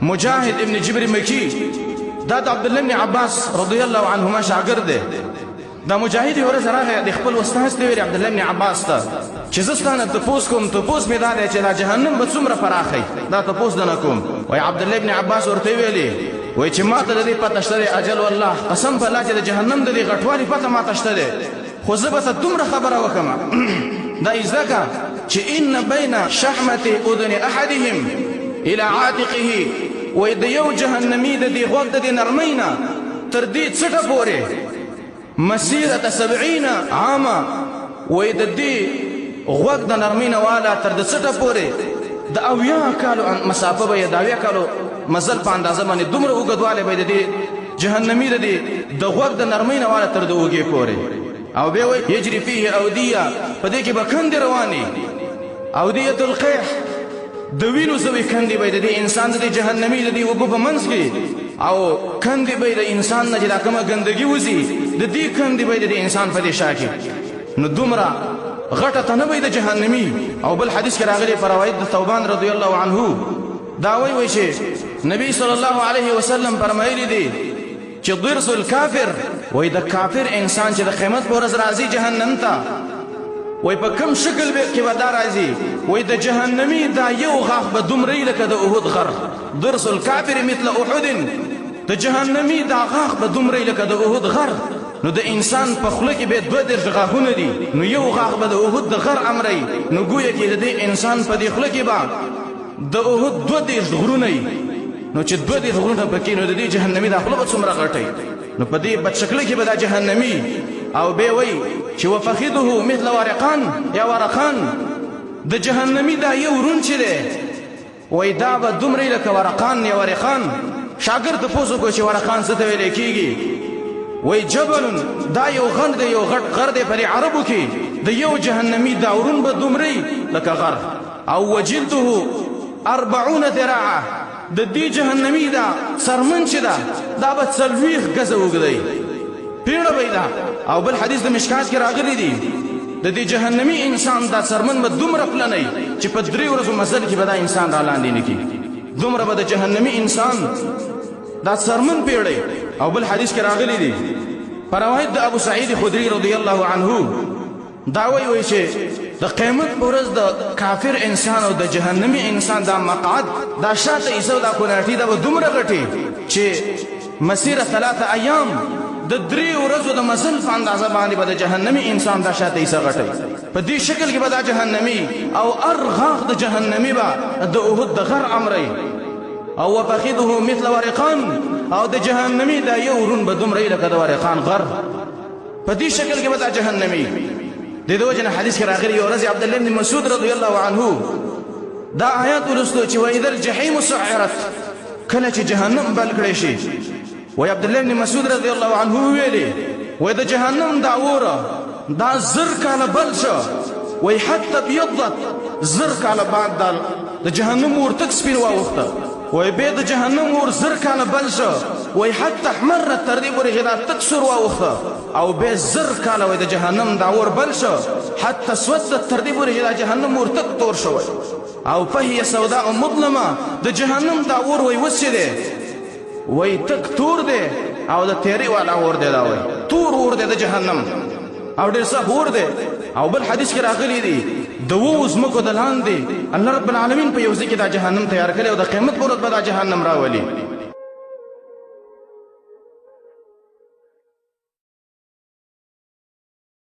مجاهد ابن جبر مکی دا د عبدالله ابن عباس رضی الله عنهما شاګرد دی. دا مجاهد یو ورځ راغی د خپل استاد ته ویل عبدالله ابن عباس ته چې زه ستانه تپوس کوم، تپوس مې دا دی چې دا جهنم به څومره پراخی، دا تپوس دنه کوم. وایي عبدالله ابن عباس ورته ویلې وایي چې ما ته د دې پته شته دی، اجل والله قسم په الله چې د جهنم د دې غټوالي پته ما ته شته دی، خو زه به ته دومره خبره وکړم دا یې زده کړه چې ان بین شحمة اذن احدهم الى عاتقه، وایي د یو جهنمي د دې غوږ د دې نرمۍ نه تر دې څټه پورې مسیرة 70 عامه، وایي د دې غوږ د نرمۍ نه والا تر د څټه پورې د 80 کالو مسافه به یې د 80 کالو مزل په اندازه باندې دومره اوږدوالی به یې د دې جهنمي د دې د غوږ د نرمۍ نه والا تر د اوږې پورې. او بیا وایي یجري فیه اودیه، په دې کې به کندې روانې، اودیة القیح د وینو سوي کندې به د دې انسان د دې جهنمي د دې اوږو په منځ کې، او کندې به د انسان نه چې دا کومه ګندګي وځي د دې کندې به د انسان په دې شا کې. نو دومره غټه تنه به د جهنمي. او بل حدیث کې راغلی په روایت د ثوبان رضی الله عنه دا وایي چې نبی صلی الله علیه وسلم فرمایلی دی چې ضرس الکافر، وایي د کافر انسان چې د قیامت په ورځ راځي جهنم ته، وایي په کوم شکل کې به دا راځي، وایي د جهنمي دا یو غاښ به دومره لکه د احد غر، ضرس الکافر مثل احد، د جهنمي دا غاښ به دومره لکه د احد غر. نو د انسان په خوله کې به 22 غاښونه دي، نو یو غاښ به د احد د غر امری، نو ګویا کې د دې انسان په دې خوله کې به د احد 22 غرونه وي. نو چې 22 غرونه پکې، نو د دې جهنمي دا خوله به څومره غټی، نو په دې بدشکله کې به دا جهنمي. او بیا وایي چې وفخذه مثل ورقان یا ورقان، د جهنمي دا یو ورون چې دی وایي دا به دومره لکه ورقان یا ورقان. شاګرد تپوس وکړو چې ورقان څه ته ویلی کېږي، وایي جبل دا یو غر دی، یو غټ غر دی په دې عربو کې، د یو جهنمي دا ورون به دومره لکه غر. او وجلده 40 ذراعه، د دې جهنمي دا سرمن چې ده دا به 40 ګزه اوږدی، پیړه به ده. او بل حدیث د مشکات کې راغلی دی د دې جهنمي انسان دا سرمن به دومره پلنی چې په 3 ورځو مزل کې به دا انسان را لاندې نه کېږي، دومره به د جهنمي انسان دا سرمن پیړی. او بل حدیث کې راغلی دی په روایت د ابو سعید خدری رضی الله عنه دا وایي چې د قیامت په ورځ د کافر انسان او د جهنمي انسان دا مقعد دا شاته ایسو دا کوناټي دا به دومره غټي چې مسیره 3 ایام د 3 ورځو د مزل په اندازه باندې به د جهنمي انسان دا شاته ایسه غټي، په دې شکل کې به دا جهنمي او ارغاق د جهنمي به د احد د غر امری. او وفخذه مثل ورقان، او د جهنمي دا یو ورون به دومره لکه د ورقان غر، په دې شکل کې به دا جهنمي. د دې وجه نه حدیث کې راغلی یو ورځ عبدالله بن مسعود رضی الله عنه دا آیات ولستو چې وإذا الجحیم سعرت، کله چې جهنم بل کړی شي. وایي عبدالله بن مسعود رضی الله عنه ویلي وایي د جهنم دا اوره دا 10 کاله بل شو، وایي حتی بیضت 10 کاله بعد د جهنم اور تک سپین واوښته، وایي بیا د جهنم اور 10 کاله بل شو، وایي حتی احمرت تر دې پورې چې دا تک سور واوښته، او بیا 10 کاله وایي د جهنم دا اور بل شو، حتی سودت تر دې پورې چې دا جهنم اور تک تور شوی، او فهي سوداء مظلمه، د جهنم دا اور وایي اوس چې دی وایي تک تور دی او د تیرې والا اور دی، دا وایي تور اور دی د جهنم او ډېر سخت اور دی. او بل حدیث کې راغلی دی د 2 ځمکو د لاندې الله رب العالمین په یو ځای کې دا جهنم تیار کړی او د قیامت په ورځ به دا جهنم راولي.